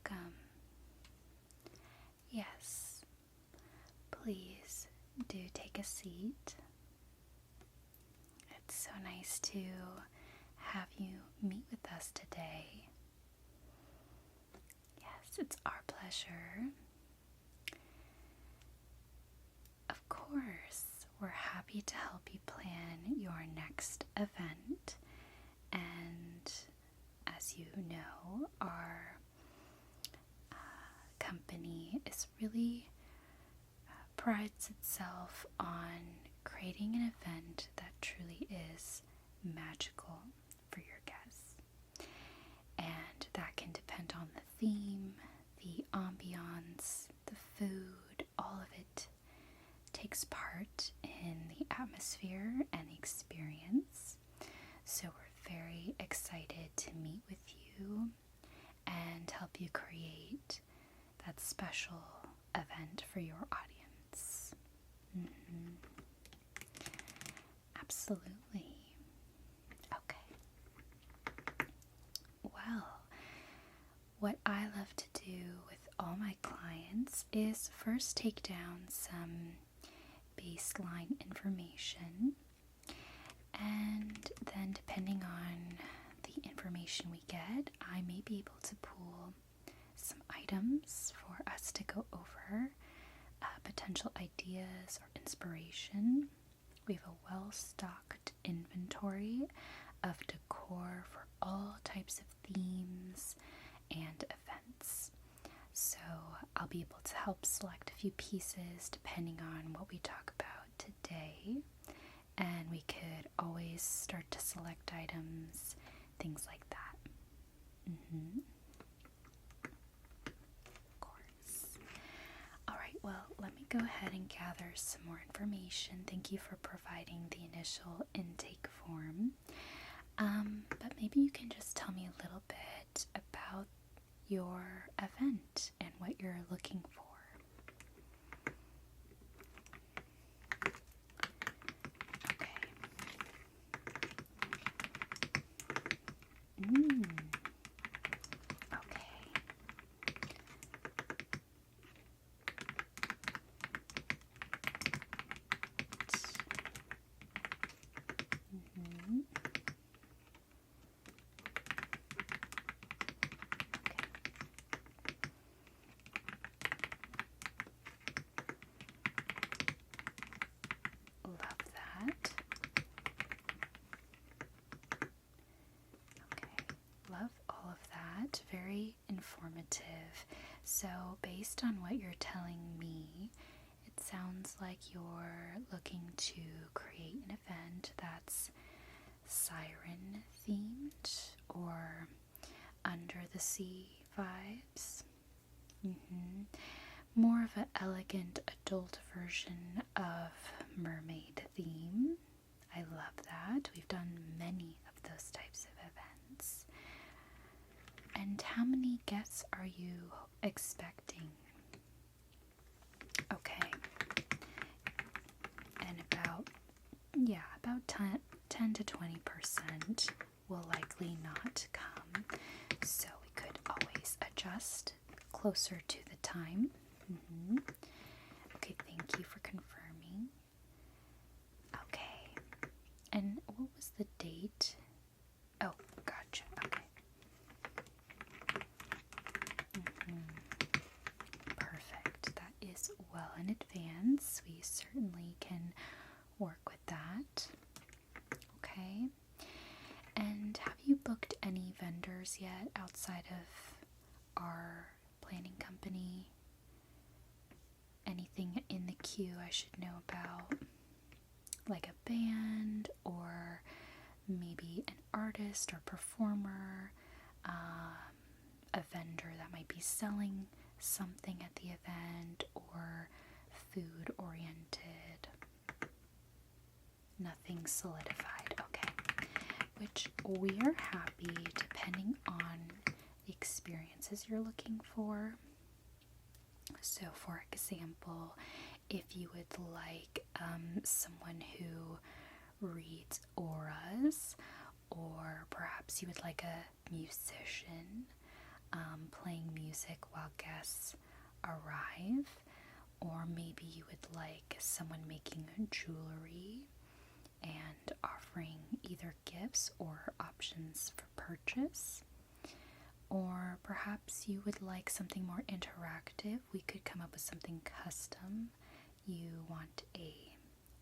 welcome. Yes, please do take a seat. It's so nice to have you meet with us today. Yes, it's our pleasure. Of course, we're happy to help you plan your next event. And as you know, our company is really prides itself on creating an event that truly is magical for your guests. And that can depend on the theme, the ambiance, the food, all of it takes part in the atmosphere and the experience. So we're very excited to meet with you and help you create that special event for your audience. Absolutely. Okay. Well, what I love to do with all my clients is first take down some baseline information, and then depending on the information we get, I may be able to pull some items for us to go over, potential ideas or inspiration. We have a well-stocked inventory of decor for all types of themes and events. So I'll be able to help select a few pieces depending on what we talk about today. And we could always start to select items, things like that. Of course. Alright, well, let me go ahead and gather some more information. Thank you for providing the initial intake form. But maybe you can just tell me a little bit about your event and what you're looking for. Okay. Okay. Love that. Okay, love all of that. Very informative. So, based on what you're telling me, it sounds like you're looking to create an event that's siren themed or under the sea vibes. More of an elegant adult version of mermaid theme. I love that. We've done many of those types of events. And how many guests are you expecting? Okay. And about 10 to 20% will likely not come. So we could always adjust closer to the time. Okay, thank you for confirming. Okay. And what was the date? Oh, gotcha. Okay. Perfect. That is well in advance. We certainly can work with that. Okay. And have you booked any vendors yet outside of our planning company? Anything in the queue I should know about? Like a band, or maybe an artist or performer, a vendor that might be selling something at the event, or food oriented? Nothing solidified. Okay. Which we are happy depending on the experiences you're looking for. So for example, if you would like someone who reads auras, or perhaps you would like a musician playing music music while guests arrive, or maybe you would like someone making jewelry and offering either gifts or options for purchase. Or perhaps you would like something more interactive. We could come up with something custom. You want a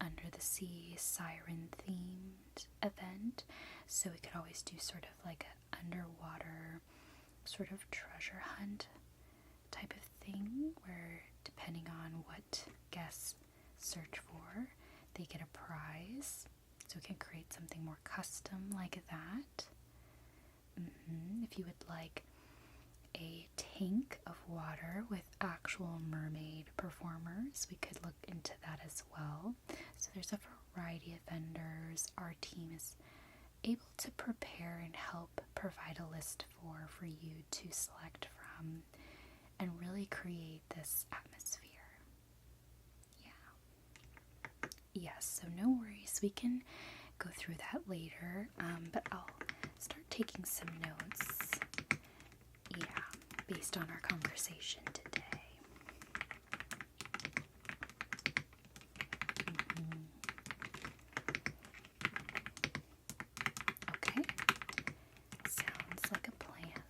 under the sea siren themed event, so we could always do sort of like an underwater sort of treasure hunt type of thing, where depending on what guests search for, they get a prize. So we can create something more custom like that. If you would like a tank of water with actual mermaid performers, we could look into that as well. So there's a variety of vendors our team is able to prepare and help provide a list for you to select from and really create this atmosphere. Yes, so no worries, we can go through that later, but I'll start taking some notes, based on our conversation today. Okay, sounds like a plan.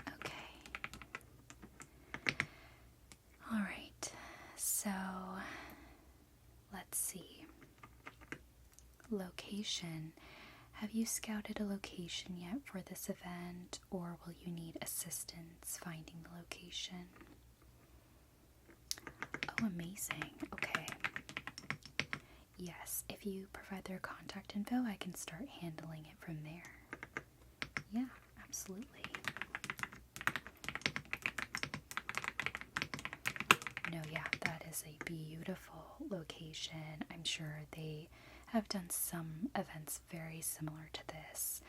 Okay. Alright, so let's see. Location. Have you scouted a location yet for this event, or will you need assistance finding the location? Oh, amazing. Okay. Yes, if you provide their contact info, I can start handling it from there. Yeah, absolutely. No, yeah, that is a beautiful location. I'm sure they have done some events very similar to this.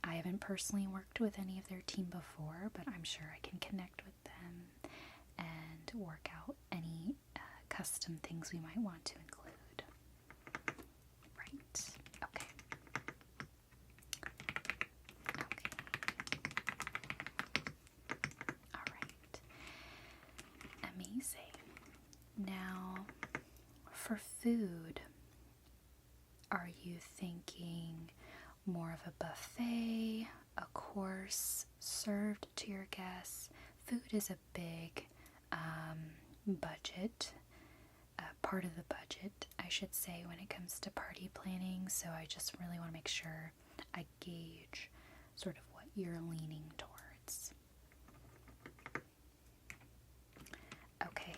I haven't personally worked with any of their team before, but I'm sure I can connect with them and work out any custom things we might want to include. Right. Okay. All right. Amazing. Now, for food, are you thinking more of a buffet, a course served to your guests? Food is a big budget, part of the budget, I should say, when it comes to party planning, so I just really want to make sure I gauge sort of what you're leaning towards. Okay.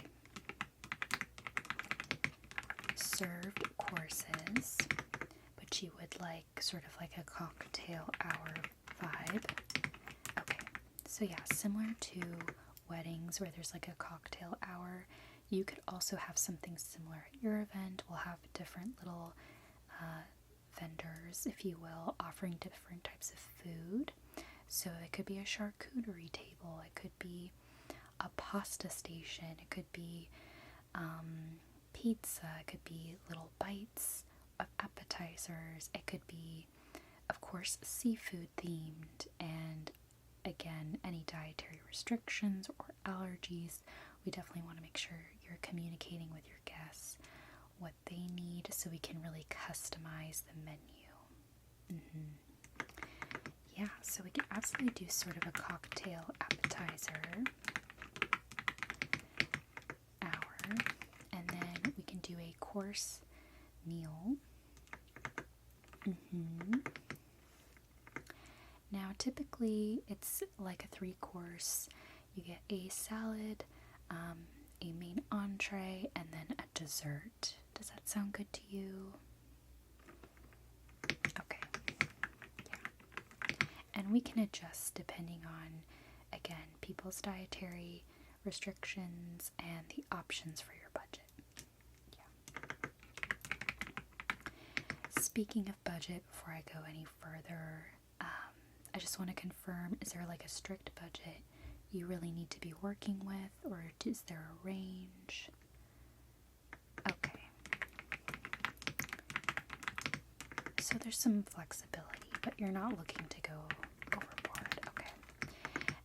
Served courses, but you would like sort of like a cocktail hour vibe. Okay, so yeah, similar to weddings where there's like a cocktail hour, you could also have something similar at your event. We'll have different little vendors, if you will, offering different types of food. So it could be a charcuterie table, it could be a pasta station, it could be pizza, it could be little bites of appetizers, it could be, of course, seafood themed, and again, any dietary restrictions or allergies, we definitely want to make sure you're communicating with your guests what they need so we can really customize the menu. Yeah, so we can absolutely do sort of a cocktail appetizer hour, and then we can do a course meal. Now, typically, it's like a 3-course. You get a salad, a main entree, and then a dessert. Does that sound good to you? Okay. Yeah. And we can adjust depending on, again, people's dietary restrictions and the options for your budget. Yeah. Speaking of budget, before I go any further, I just want to confirm, is there like a strict budget you really need to be working with, or is there a range? Okay. So there's some flexibility. but you're not looking to go overboard. Okay.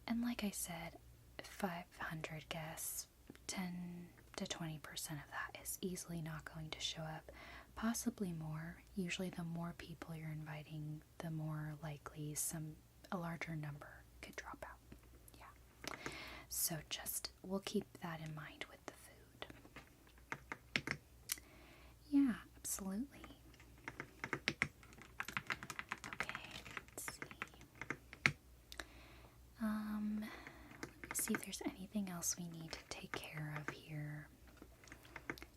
And like I said, 500 guests, 10 to 20% of that is easily not going to show up, possibly more. Usually the more people you're inviting, the more likely a larger number could drop out. Yeah. So we'll keep that in mind with the food. Yeah, absolutely. Okay, let's see. Let me see if there's anything else we need to take care of here.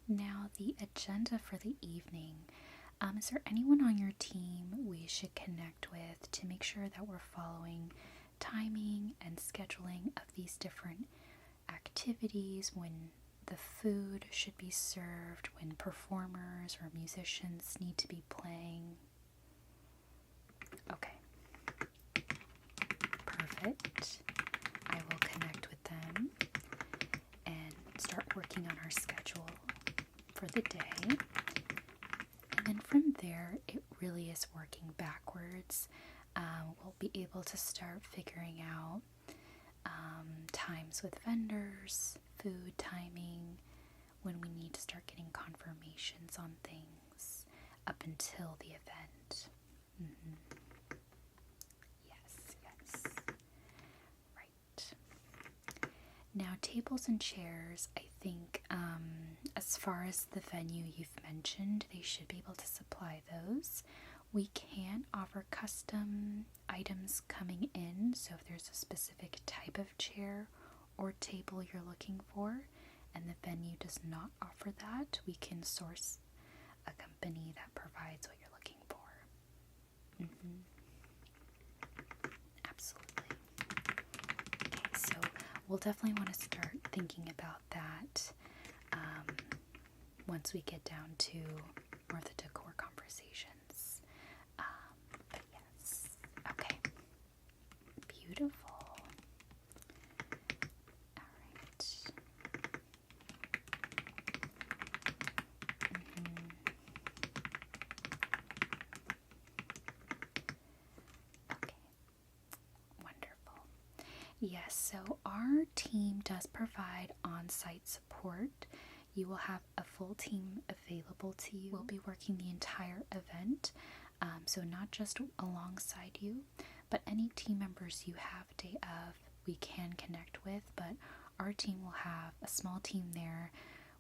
Now, the agenda for the evening. Is there anyone on your team we should connect with to make sure that we're following timing and scheduling of these different activities, when the food should be served, when performers or musicians need to be playing? Okay. Perfect. I will connect with them and start working on our schedule for the day. And then from there, it really is working backwards. We'll be able to start figuring out times with vendors, food timing, when we need to start getting confirmations on things up until the event. Yes. Right. Now, tables and chairs, I think, as far as the venue you've mentioned, they should be able to supply those. We can offer custom items coming in, so if there's a specific type of chair or table you're looking for, and the venue does not offer that, we can source a company that provides what you're looking for. Absolutely. Okay, so we'll definitely want to start thinking about that once we get down to more of the decor conversations. But yes, okay, beautiful. All right. Okay, wonderful. Yes, so our team does provide on-site support. You will have a full team available to you. We'll be working the entire event, so not just alongside you, but any team members you have day of, we can connect with, but our team will have a small team there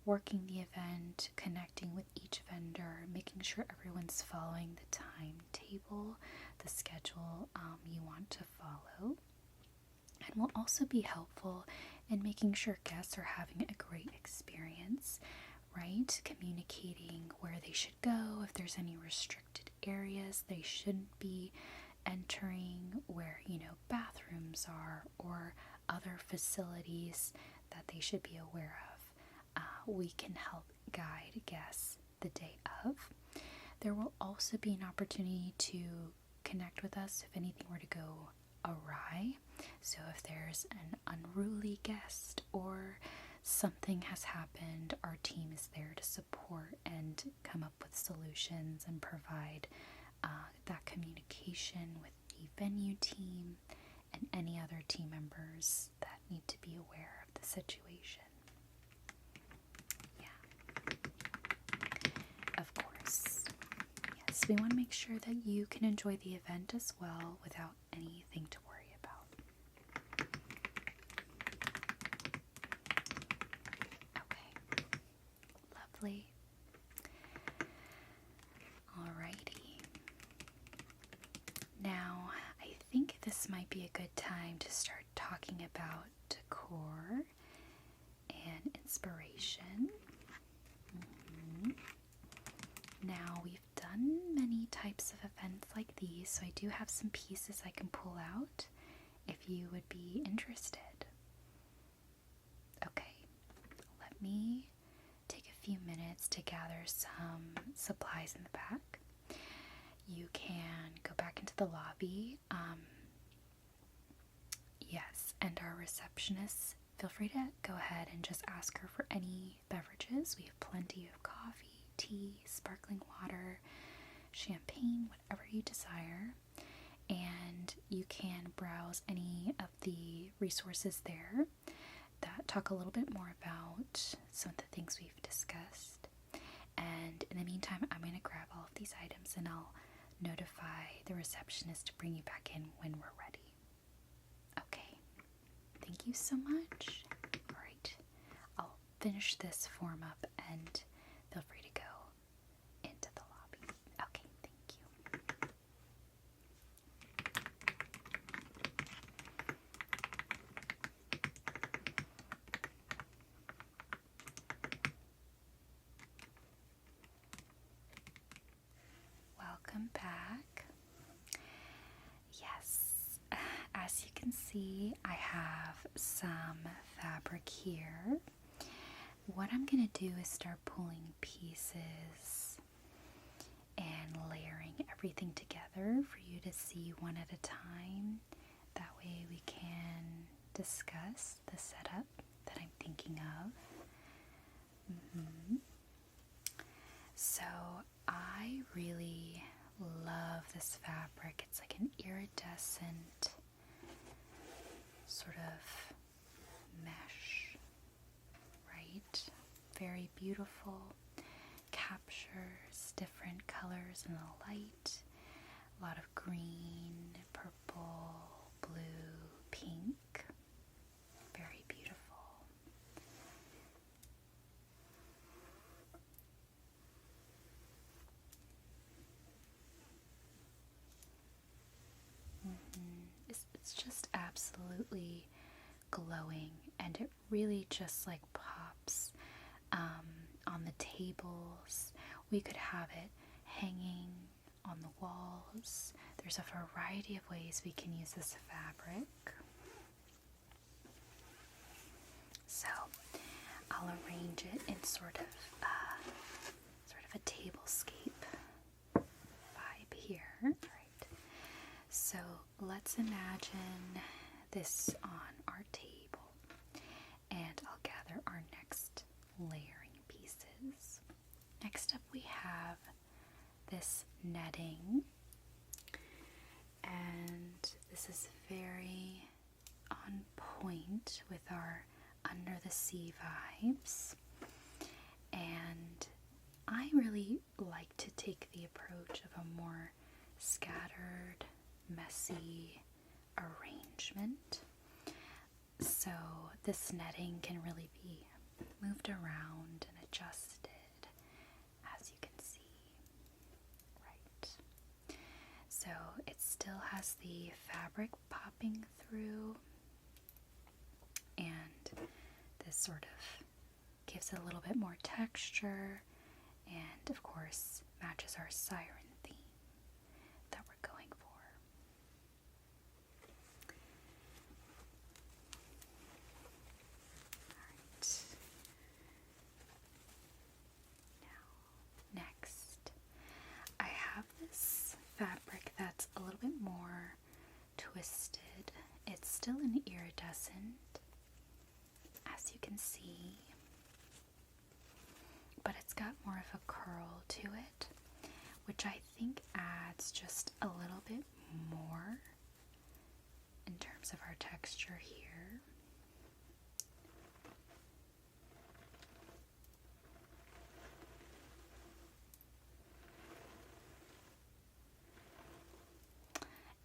working the event, connecting with each vendor, making sure everyone's following the timetable, the schedule you want to follow. And will also be helpful in making sure guests are having a great experience, right? Communicating where they should go, if there's any restricted areas they shouldn't be entering, where, bathrooms are, or other facilities that they should be aware of. We can help guide guests the day of. There will also be an opportunity to connect with us if anything were to go awry. So if there's an unruly guest or something has happened, our team is there to support and come up with solutions and provide that communication with the venue team and any other team members that need to be aware of the situation. Yeah. Of course. Yes, we want to make sure that you can enjoy the event as well without anything to worry about. Okay. Lovely. Alrighty. Now, I think this might be a good time to start talking about decor and inspiration. Now, we've done many types of events like these, so I do have some pieces I can pull out if you would be interested. Okay, let me take a few minutes to gather some supplies in the back. You can go back into the lobby. Yes, and our receptionist, feel free to go ahead and just ask her for any beverages. We have plenty of coffee, tea, sparkling water, champagne, whatever you desire. browse any of the resources there that talk a little bit more about some of the things we've discussed. And in the meantime, I'm going to grab all of these items and I'll notify the receptionist to bring you back in when we're ready. Okay, thank you so much. Alright, I'll finish this form up and feel free to go into the lobby. Okay, thank you. Welcome back. Yes, as you can see, I have some fabric here. What I'm going to do is start pulling pieces and layering everything together for you to see one at a time. That way we can discuss the setup that I'm thinking of. So I really love this fabric. It's like an iridescent sort of mesh, right? Very beautiful. Captures different colors in the light. A lot of green, purple, blue, pink. Very beautiful. It's just absolutely glowing, and it really just like pops on the tables. We could have it hanging on the walls. There's a variety of ways we can use this fabric. So I'll arrange it in sort of a tablescape vibe here. Right. So let's imagine this on our table, and I'll gather our next layering pieces. Next up we have this netting, and this is very on point with our under the sea vibes, and I really like to take the approach of a more scattered, messy arrangement. So this netting can really be moved around and adjusted, as you can see. Right. So it still has the fabric popping through, and this sort of gives it a little bit more texture, and of course matches our siren theme that we're going for. Alright. Now, next, I have this fabric that's a little bit more twisted. It's still an iridescent, as you can see, but it's got more of a curl to it, which I think adds just a little bit more in terms of our texture here.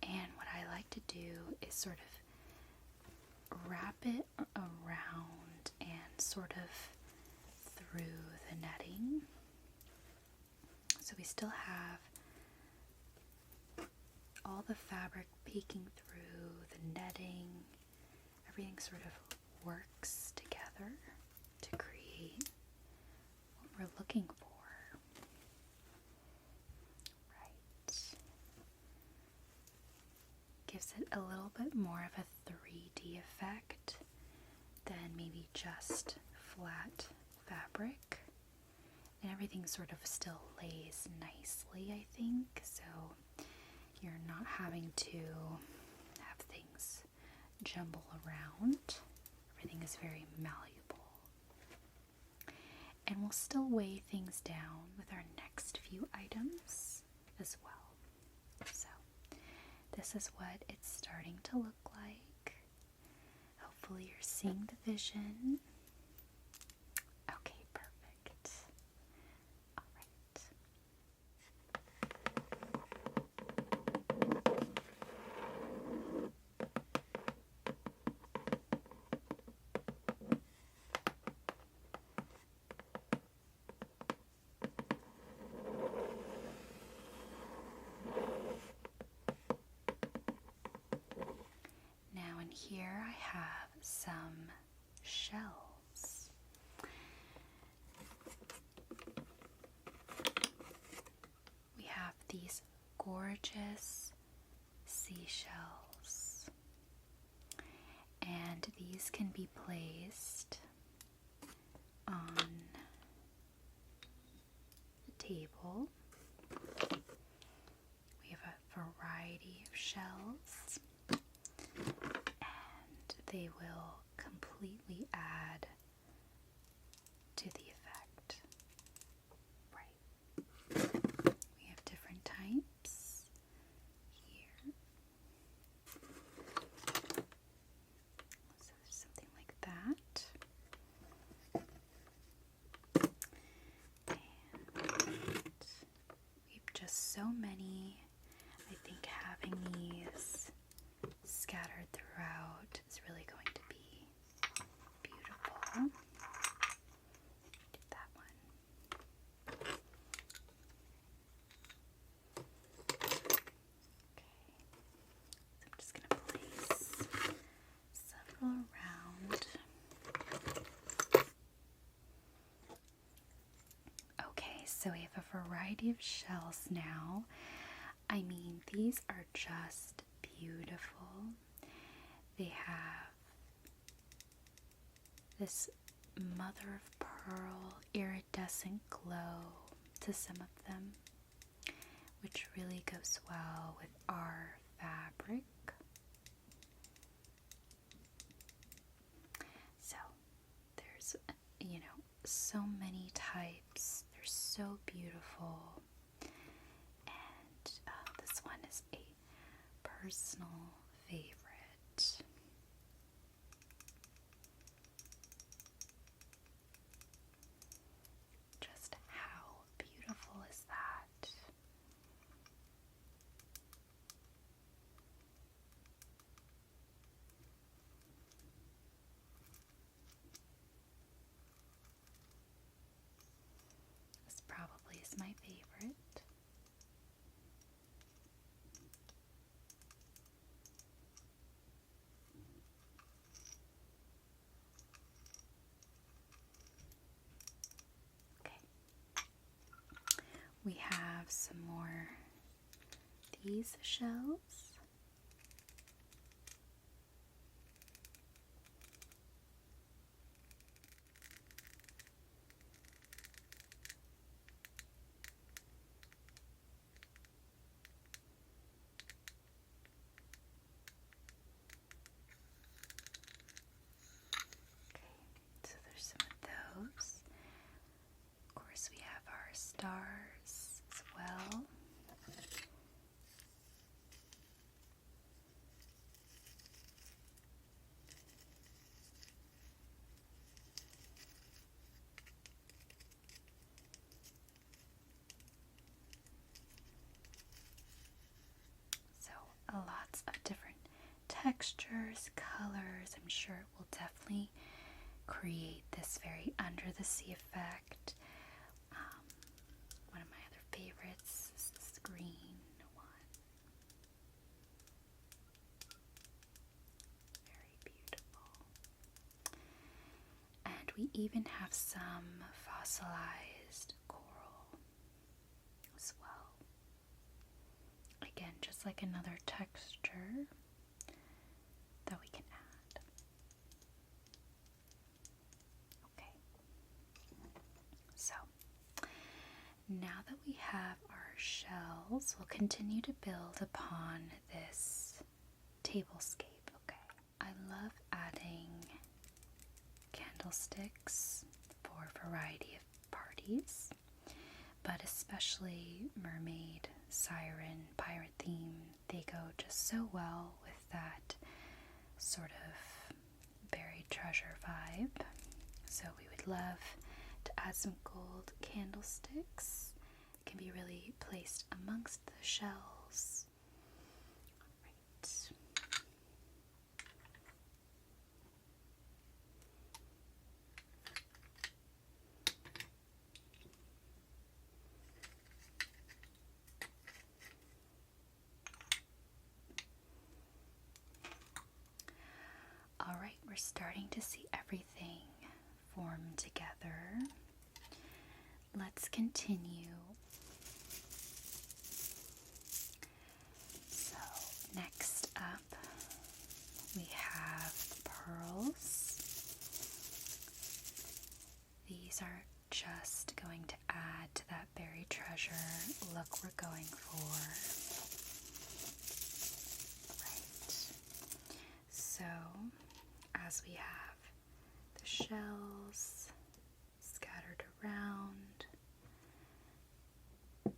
And what I like to do is sort of wrap it around and sort of through the netting. So we still have all the fabric peeking through the netting. Everything sort of works together to create what we're looking for. Right. Gives it a little bit more of a 3D effect than maybe just flat fabric, and everything sort of still lays nicely, I think, so you're not having to have things jumble around. Everything is very malleable, and we'll still weigh things down with our next few items as well. So this is what it's starting to look like. Hopefully you're seeing the vision. Okay, perfect. All right. Now in here I have some shells. We have these gorgeous seashells, and these can be placed on the table. We have a variety of shells, and they will completely add to the effect. Right. We have different types here. So there's something like that. And we've just so many. I think having these scattered throughout is really going to be beautiful. Get that one. Okay. So I'm just going to place several around. Okay, so we have a variety of shells now. I mean, these are just beautiful. They have this mother of pearl iridescent glow to some of them, which really goes well with our fabric. So there's, so many types. They're so beautiful. And this one is a personal favorite. Just how beautiful is that? This probably is my favorite. We have some more these shells. Okay, so there's some of those. Of course, we have our stars as well. So lots of different textures, colors. I'm sure it will definitely create this very under the sea effect. One of my other favorites is this green one. Very beautiful. And we even have some fossilized coral as well. Again, just like another texture that we can add. Okay. So, now that we have our shells, we'll continue to build upon this tablescape. Okay. I love adding candlesticks for a variety of parties, but especially mermaid siren pirate theme. They go just so well with that sort of buried treasure vibe. So we would love to add some gold candlesticks. It can be really placed amongst the shells. Right. Alright, we're starting to see everything form together. Let's continue. So, next up, we have the pearls. These are just going to add to that buried treasure look we're going for. Right. So, as we have the shells scattered around, the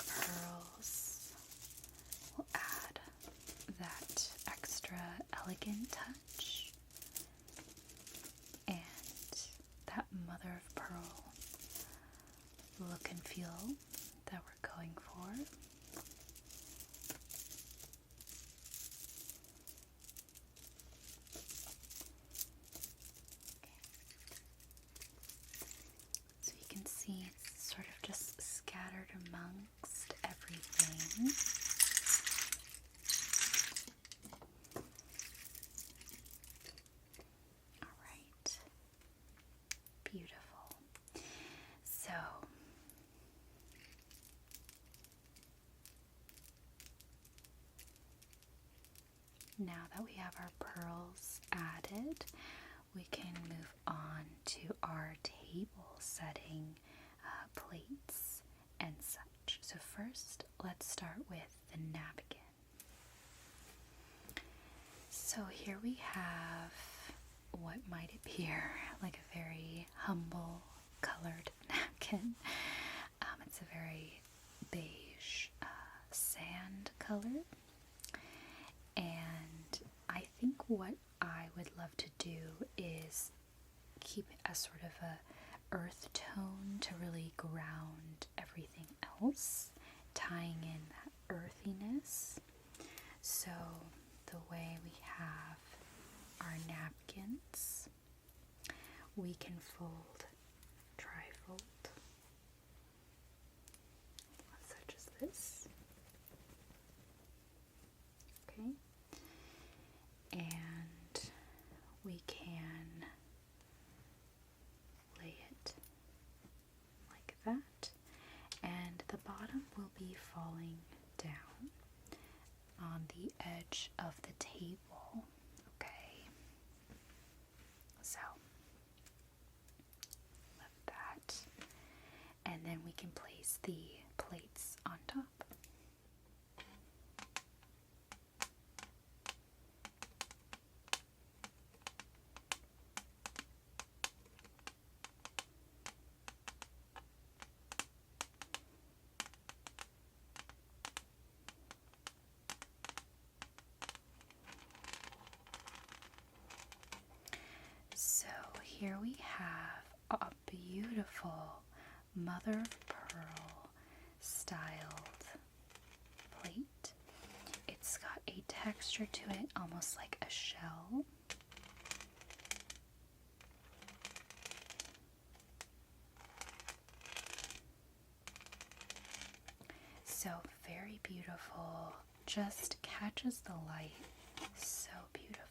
pearls will add that extra elegant touch, and that mother of pearl look and feel that we're going for. It's sort of just scattered amongst everything. Alright. Beautiful. So, now that we have our pearls added, we can move on to our table setting plates and such. So first, let's start with the napkin. So here we have what might appear like a very humble colored napkin. It's a very beige sand color, and I think what I would love to do is keep it as sort of a earth tone to really ground everything else, tying in that earthiness. So the way we have our napkins, we can fold, tri-fold, such as this. Okay. And we can lay it like that, and the bottom will be falling down on the edge of the table. Okay, so left that, and then we can place the plates on top. So here we have a beautiful mother of pearl styled plate. It's got a texture to it, almost like a shell. So very beautiful, just catches the light so beautifully.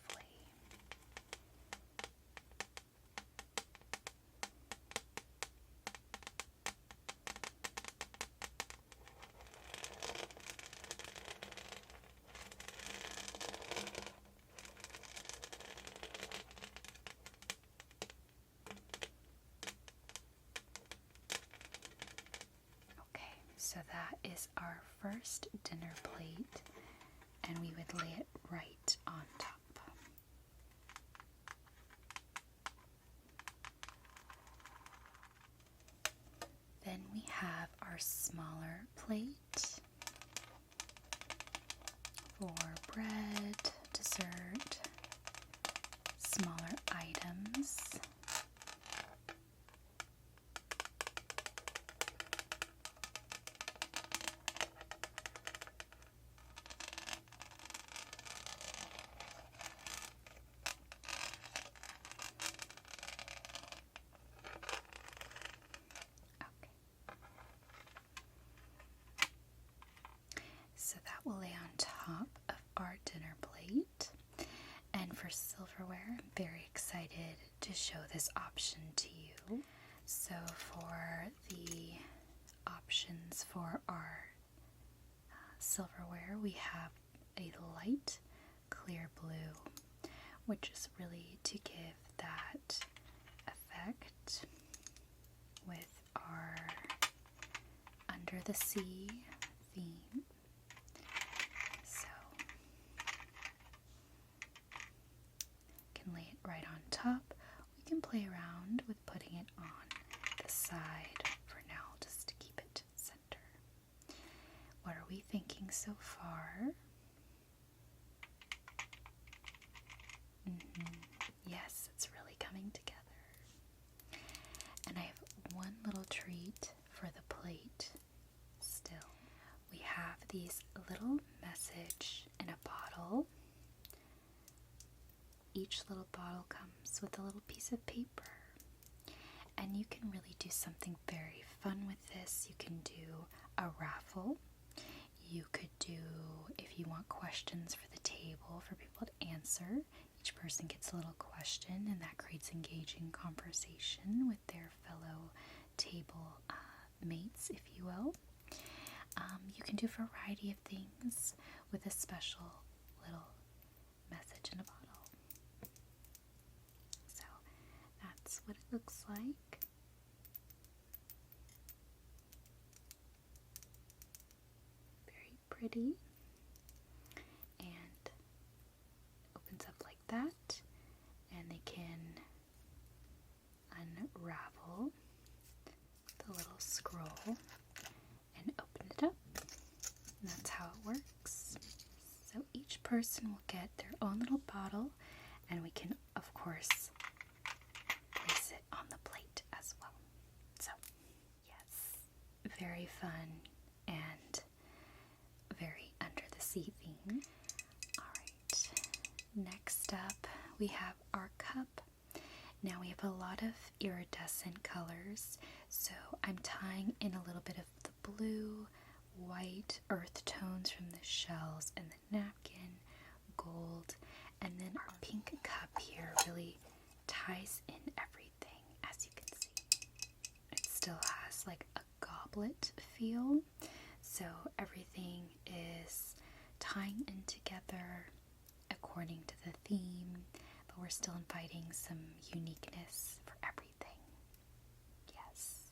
So that is our first dinner plate, and we would lay it right on top. Then we have our smaller for bread, dessert, smaller items. So that will lay on top of our dinner plate. And for silverware, I'm very excited to show this option to you. So for the options for our silverware, we have a light clear blue, which is really to give that effect with our under the sea theme. Lay it right on top. We can play around with putting it on the side for now, just to keep it center. What are we thinking so far? Yes, it's really coming together. And I have one little treat for the plate still. We have these little message in a bottle. Each little bottle comes with a little piece of paper, and you can really do something very fun with this. You can do a raffle. You could do, if you want questions for the table for people to answer, each person gets a little question, and that creates engaging conversation with their fellow table mates, if you will. You can do a variety of things with a special little message in a bottle. That's what it looks like. Very pretty. And opens up like that. And they can unravel the little scroll and open it up. And that's how it works. So each person will get their own little bottle, and we can, of course, place it on the plate as well. So, yes, very fun and very under the sea theme. Alright, next up we have our cup. Now we have a lot of iridescent colors, so I'm tying in a little bit of the blue, white, earth tones from the shells and the napkin, gold, and then our pink cup here really ties in everything, as you can see. It still has like a goblet feel, so everything is tying in together according to the theme, but we're still inviting some uniqueness for everything. Yes.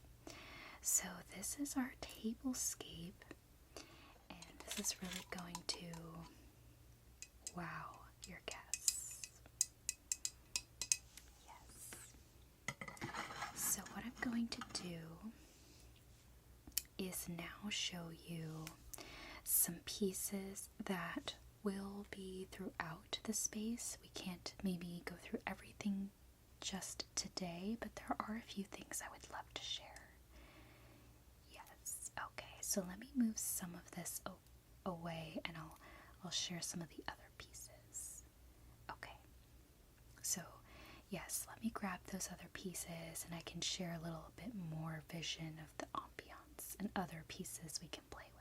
So this is our tablescape, and this is really going to wow your guests. Yes. So what I'm going to do is now show you some pieces that will be throughout the space. We can't maybe go through everything just today, but there are a few things I would love to share. Yes. Okay, so let me move some of this away, and I'll share some of the other pieces. Okay. So, yes, let me grab those other pieces, and I can share a little bit more vision of the ambiance and other pieces we can play with.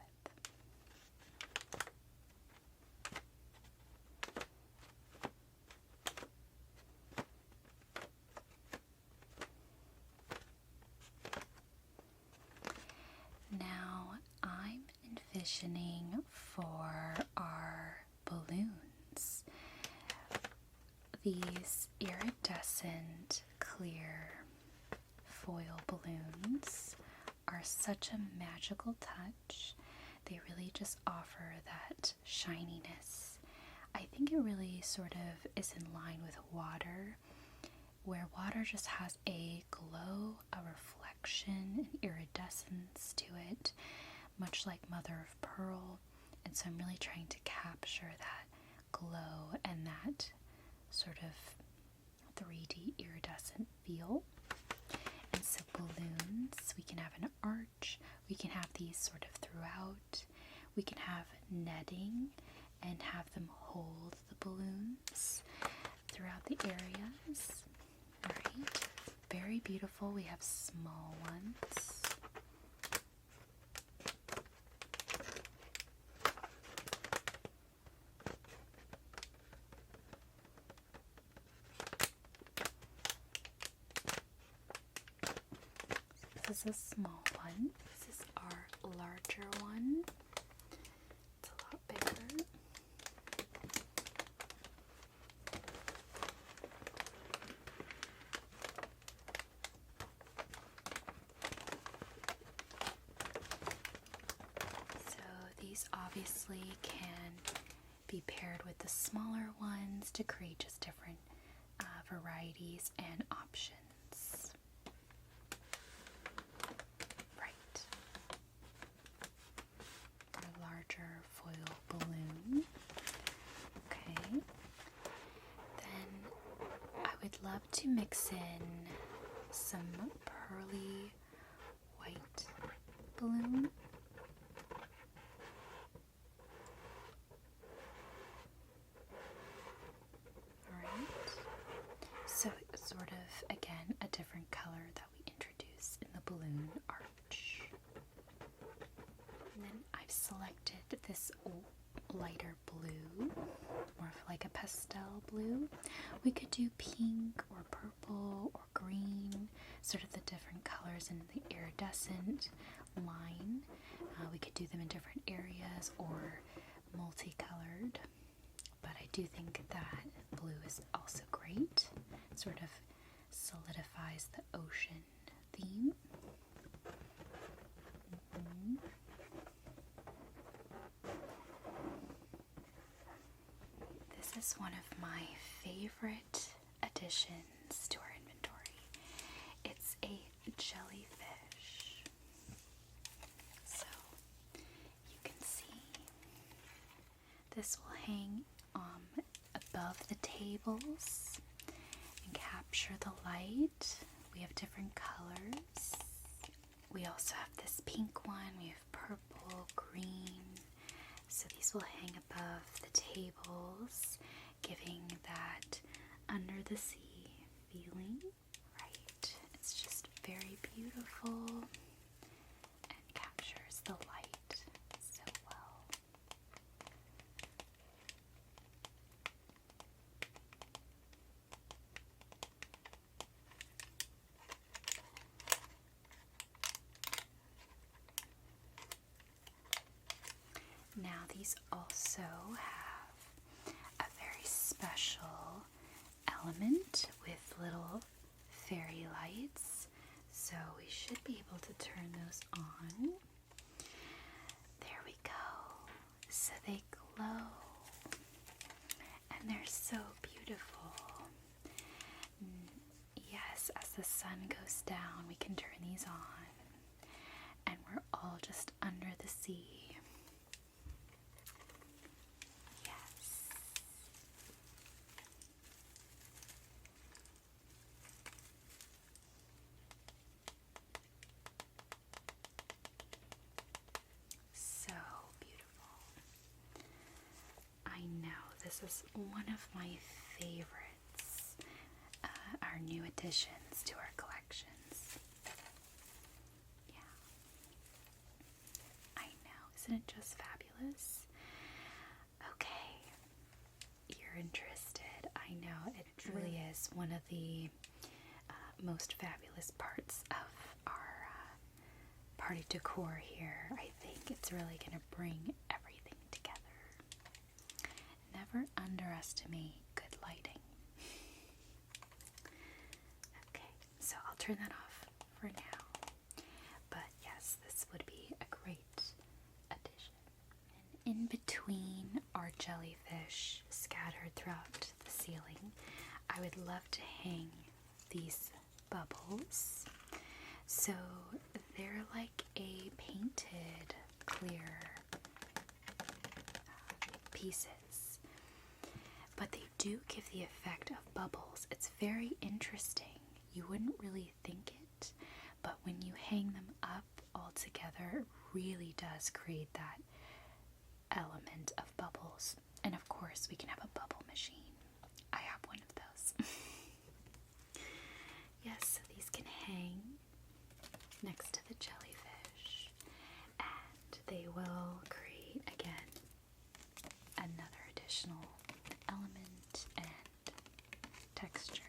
Now, I'm envisioning for our balloons these iridescent clear foil balloons are such a magical touch. They really just offer that shininess. I think it really sort of is in line with water, where water just has a glow, a reflection, an iridescence to it, much like mother of pearl. And so I'm really trying to capture capture that glow and that sort of 3D iridescent feel. And so balloons, we can have an arch, we can have these sort of throughout, we can have netting and have them hold the balloons throughout the areas. Right? Very beautiful. We have small ones. This is a small one. This is our larger one. It's a lot bigger. So these obviously can be paired with the smaller ones to create just different varieties and options. Foil balloon. Okay. Then I would love to mix in some pearly white balloon. Alright. So it's sort of, again, a different color that we introduce in the balloon arch. And then I've selected this lighter blue, more of like a pastel blue. We could do pink or purple or green, sort of the different colors in the iridescent line. We could do them in different areas or multicolored, but I do think that blue is also great. It sort of solidifies the ocean theme. This is one of my favorite additions to our inventory. It's a jellyfish. So you can see this will hang above the tables and capture the light. We have different colors. We also have this pink one. We have purple, green. So these will hang above the tables, giving that under the sea feeling. Right? It's just very beautiful and captures the light so well. Now these also have a very special element with little fairy lights, so we should be able to turn those on. There we go. So they glow and they're so beautiful. Yes, as the sun goes down we can turn these on and we're all just under the sea. This is one of my favorites, our new additions to our collections. Yeah, I know, isn't it just fabulous? Okay, you're interested. I know, it truly is one of the most fabulous parts of our party decor here. I think it's really going to bring everything together. Never underestimate good lighting. Okay, so I'll turn that off for now. But yes, this would be a great addition. And in between our jellyfish scattered throughout the ceiling, I would love to hang these bubbles. So they're like a painted clear pieces. But they do give the effect of bubbles. It's very interesting. You wouldn't really think it, but when you hang them up all together, it really does create that element of bubbles. And of course, we can have a bubble machine. I have one of those. Yes, so these can hang next to the jellyfish, and they will create, again, another additional element and texture.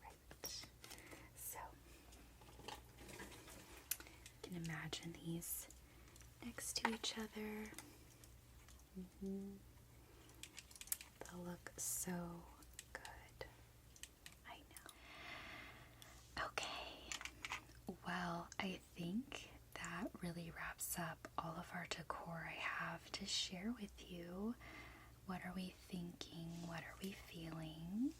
Right. So, you can imagine these next to each other. They'll look so good. I know. Okay. Well, I think that really wraps up all of our decor I have to share with you. What are we thinking? What are we feeling?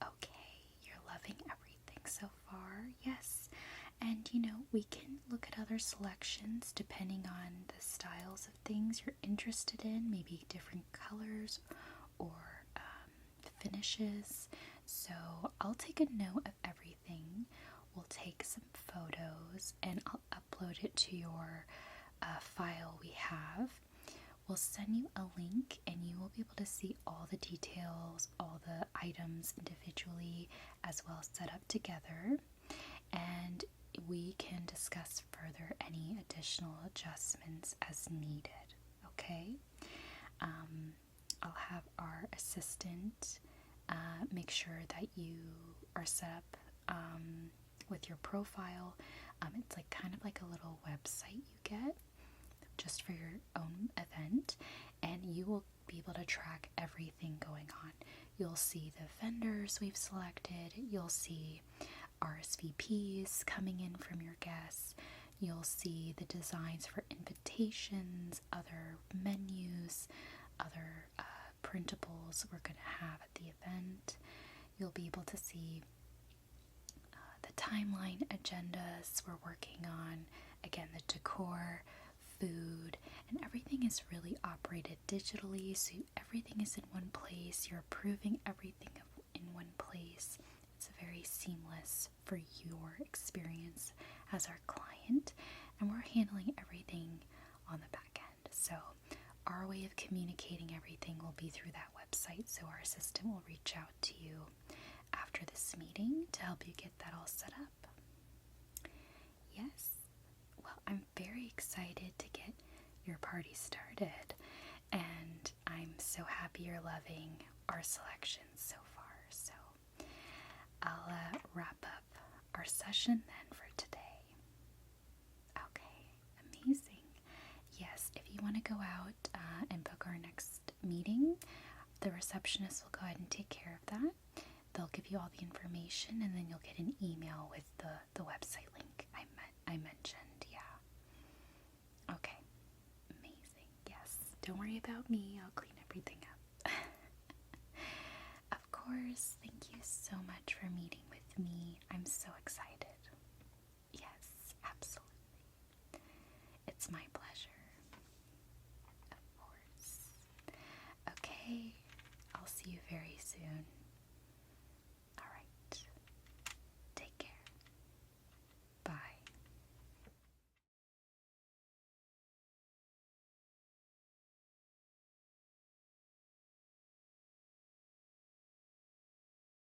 Okay, you're loving everything so far. Yes. And you know, we can look at other selections depending on the styles of things you're interested in, maybe different colors or finishes. So I'll take a note of everything. We'll take some photos and I'll upload it to your file we have. We'll send you a link and you will be able to see all the details, all the items individually, as well as set up together. And we can discuss further any additional adjustments as needed, okay? I'll have our assistant make sure that you are set up with your profile. It's like kind of like a little website you get just for your own event, and you will be able to track everything going on. You'll see the vendors we've selected, you'll see RSVPs coming in from your guests, you'll see the designs for invitations, other menus, other printables we're going to have at the event. You'll be able to see the timeline agendas we're working on, again, the decor, food, and everything is really operated digitally, so everything is in one place. You're approving everything in one place. It's very seamless for your experience as our client, and we're handling everything on the back end. So our way of communicating everything will be through that website, so our assistant will reach out to you after this meeting to help you get that all set up. Yes. Well, I'm very excited to get your party started, and I'm so happy you're loving our selections so far. So I'll wrap up our session then for today. Okay, amazing. Yes, if you want to go out and book our next meeting, the receptionist will go ahead and take care of that. They'll give you all the information, and then you'll get an email with the website link I mentioned. Yeah. Okay. Amazing. Yes. Don't worry about me. I'll clean everything up. Of course. Thank you so much for meeting with me. I'm so excited. Yes, absolutely. It's my pleasure. Of course. Okay. I'll see you very soon.